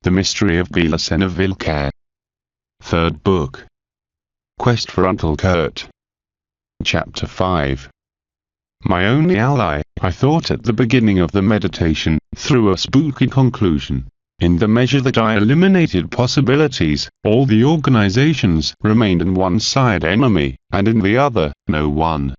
The Mystery of BELICENA VILLCA. Third Book. Quest for Uncle Kurt. Chapter 5. My only ally, I thought at the beginning of the meditation, through a spooky conclusion. In the measure that I eliminated possibilities, all the organizations remained on one side enemy, and in the other, no one.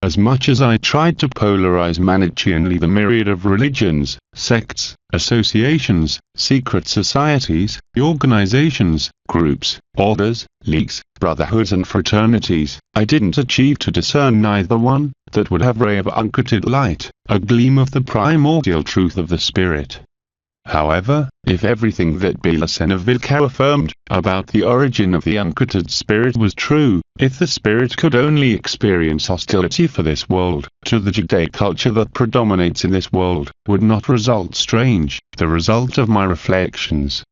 As much as I tried to polarize Manichaeanly the myriad of religions, sects, associations, secret societies, organizations, groups, orders, leagues, brotherhoods and fraternities, I didn't achieve to discern neither one that would have ray of unclouded light, a gleam of the primordial truth of the spirit. However, if everything that BELICENA VILLCA affirmed about the origin of the unclouded spirit was true, if the spirit could only experience hostility for this world, to the Judaic culture that predominates in this world, would not result strange, the result of my reflections.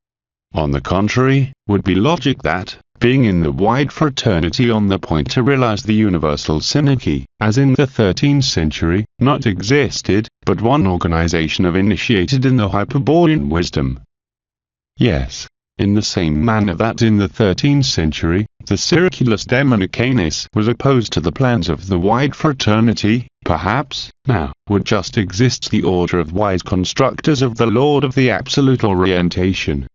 On the contrary, would be logic that, being in the wide fraternity on the point to realize the universal synarchy, as in the 13th century, not existed, but one organization of initiated in the Hyperborean wisdom. Yes, in the same manner that in the 13th century, the Syracuse Dominicanus was opposed to the plans of the wide fraternity, perhaps, now, would just exist the order of wise constructors of the Lord of the Absolute Orientation.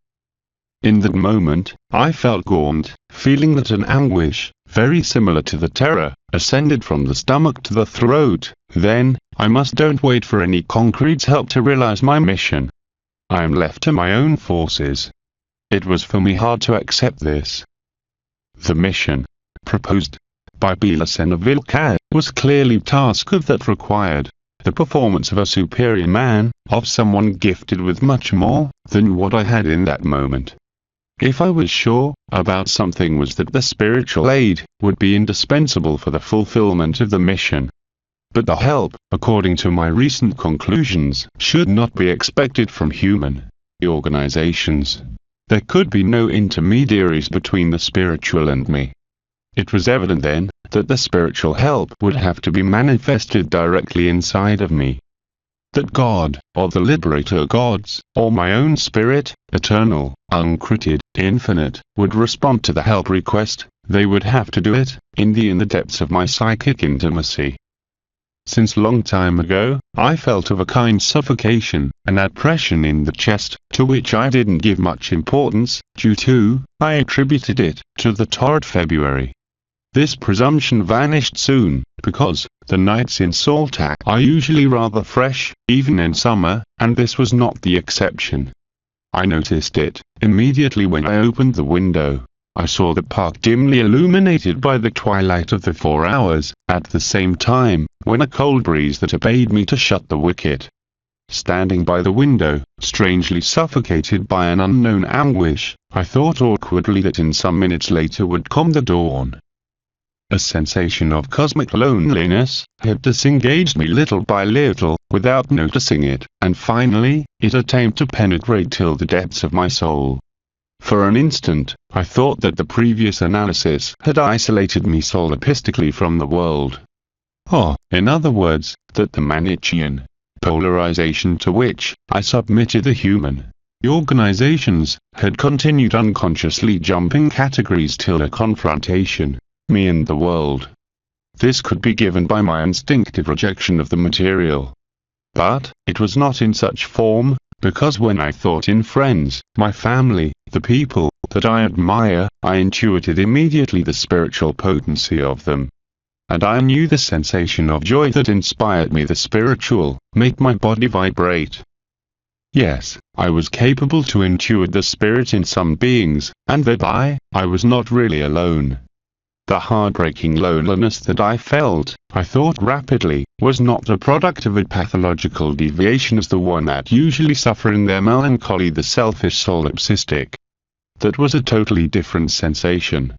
In that moment, I felt gaunt, feeling that an anguish, very similar to the terror, ascended from the stomach to the throat. Then, I don't wait for any concrete help to realize my mission. I am left to my own forces. It was for me hard to accept this. The mission, proposed by BELICENA VILLCA, was clearly task that required the performance of a superior man, of someone gifted with much more than what I had in that moment. If I was sure about something was that the spiritual aid would be indispensable for the fulfillment of the mission. But the help, according to my recent conclusions, should not be expected from human organizations. There could be no intermediaries between the spiritual and me. It was evident then that the spiritual help would have to be manifested directly inside of me. That God, or the liberator gods, or my own spirit, eternal, uncreated, infinite, would respond to the help request, they would have to do it, in the depths of my psychic intimacy. Since long time ago, I felt of a kind suffocation, an oppression in the chest, to which I didn't give much importance, I attributed it to the torrid February. This presumption vanished soon, because the nights in Saltac are usually rather fresh, even in summer, and this was not the exception. I noticed it immediately when I opened the window. I saw the park dimly illuminated by the twilight of the 4 hours, at the same time, when a cold breeze that obeyed me to shut the wicket. Standing by the window, strangely suffocated by an unknown anguish, I thought awkwardly that in some minutes later would come the dawn. A sensation of cosmic loneliness had disengaged me little by little, without noticing it, and finally, it attained to penetrate till the depths of my soul. For an instant, I thought that the previous analysis had isolated me solipsistically from the world. In other words, that the Manichaean polarization to which I submitted the human organizations had continued unconsciously jumping categories till a confrontation. Me and the world. This could be given by my instinctive rejection of the material. But, it was not in such form, because when I thought in friends, my family, the people that I admire, I intuited immediately the spiritual potency of them. And I knew the sensation of joy that inspired me the spiritual, made my body vibrate. Yes, I was capable to intuit the spirit in some beings, and that I was not really alone. The heartbreaking loneliness that I felt, I thought rapidly, was not a product of a pathological deviation as the one that usually suffer in their melancholy the selfish solipsistic. That was a totally different sensation.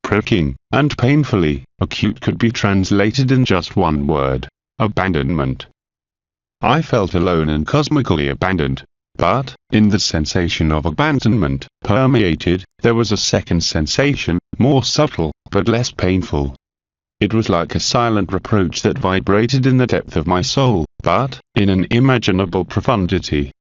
Pricking, and painfully, acute could be translated in just one word: abandonment. I felt alone and cosmically abandoned. But, in the sensation of abandonment, permeated, there was a second sensation, more subtle, but less painful. It was like a silent reproach that vibrated in the depth of my soul, but, in an imaginable profundity.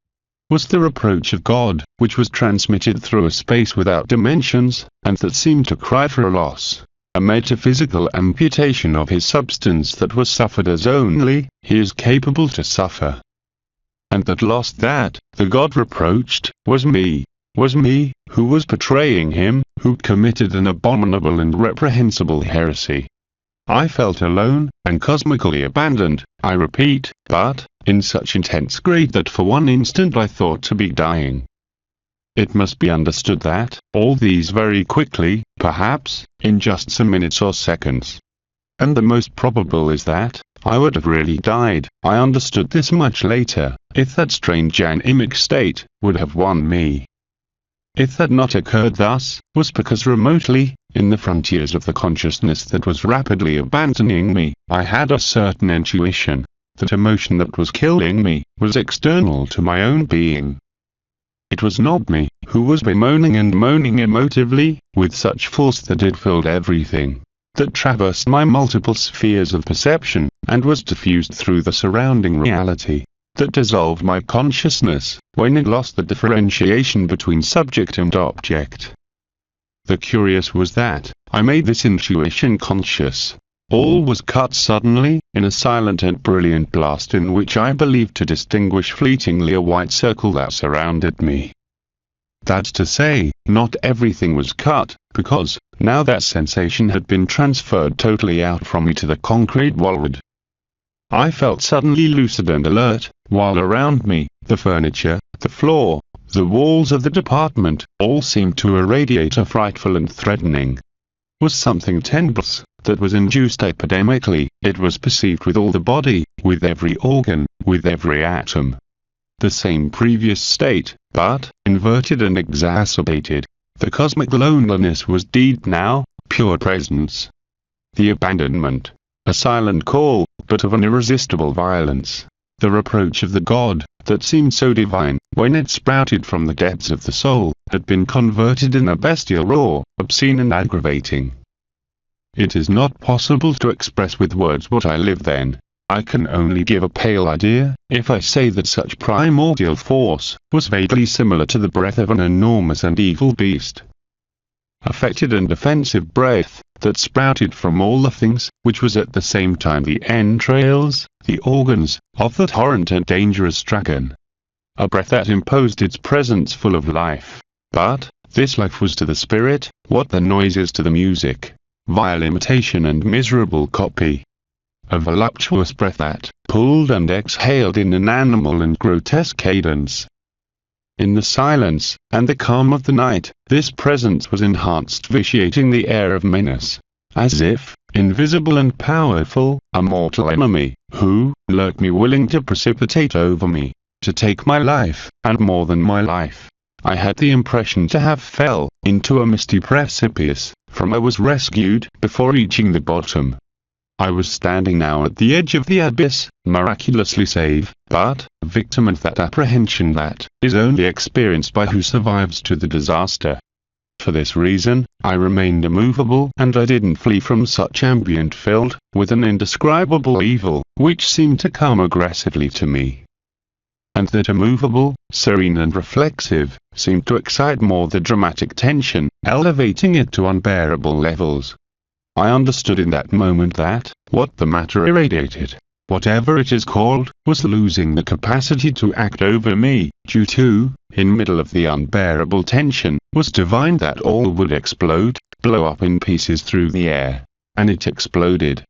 was the reproach of God, which was transmitted through a space without dimensions, and that seemed to cry for a loss, a metaphysical amputation of his substance that was suffered as only he is capable to suffer. And that loss that the God reproached was me, who was betraying him, who committed an abominable and reprehensible heresy. I felt alone, and cosmically abandoned, I repeat, but in such intense grief that for one instant I thought to be dying. It must be understood that all these very quickly, perhaps, in just some minutes or seconds. And the most probable is that I would have really died. I understood this much later, if that strange anemic state would have won me. If that not occurred thus, was because remotely, in the frontiers of the consciousness that was rapidly abandoning me, I had a certain intuition that emotion that was killing me was external to my own being. It was not me who was bemoaning and moaning emotively, with such force that it filled everything, that traversed my multiple spheres of perception, and was diffused through the surrounding reality, that dissolved my consciousness, when it lost the differentiation between subject and object. The curious was that I made this intuition conscious. All was cut suddenly, in a silent and brilliant blast in which I believed to distinguish fleetingly a white circle that surrounded me. That's to say, not everything was cut, because, now that sensation had been transferred totally out from me to the concrete wallwood. I felt suddenly lucid and alert, while around me, the furniture, the floor, the walls of the department, all seemed to irradiate a frightful and threatening. Was something tense, that was induced epidemically, it was perceived with all the body, with every organ, with every atom. The same previous state, but, inverted and exacerbated. The cosmic loneliness was deed now, pure presence. The abandonment. A silent call, but of an irresistible violence. The reproach of the God, that seemed so divine, when it sprouted from the depths of the soul, had been converted in a bestial roar, obscene and aggravating. It is not possible to express with words what I lived then. I can only give a pale idea, if I say that such primordial force was vaguely similar to the breath of an enormous and evil beast. Affected and offensive breath, that sprouted from all the things, which was at the same time the entrails, the organs, of that horrent and dangerous dragon. A breath that imposed its presence full of life. But, this life was to the spirit, what the noise is to the music. Vile imitation and miserable copy. A voluptuous breath that pulled and exhaled in an animal and grotesque cadence. In the silence, and the calm of the night, this presence was enhanced, vitiating the air of menace. As if, invisible and powerful, a mortal enemy, who lurked me willing to precipitate over me, to take my life, and more than my life. I had the impression to have fell into a misty precipice, from I was rescued before reaching the bottom. I was standing now at the edge of the abyss, miraculously saved, but a victim of that apprehension that is only experienced by who survives to the disaster. For this reason, I remained immovable, and I didn't flee from such ambient filled with an indescribable evil, which seemed to come aggressively to me. And that immovable, serene and reflexive, seemed to excite more the dramatic tension, elevating it to unbearable levels. I understood in that moment that, what the matter irradiated, whatever it is called, was losing the capacity to act over me, due to, in middle of the unbearable tension, was divine that all would explode, blow up in pieces through the air. And it exploded.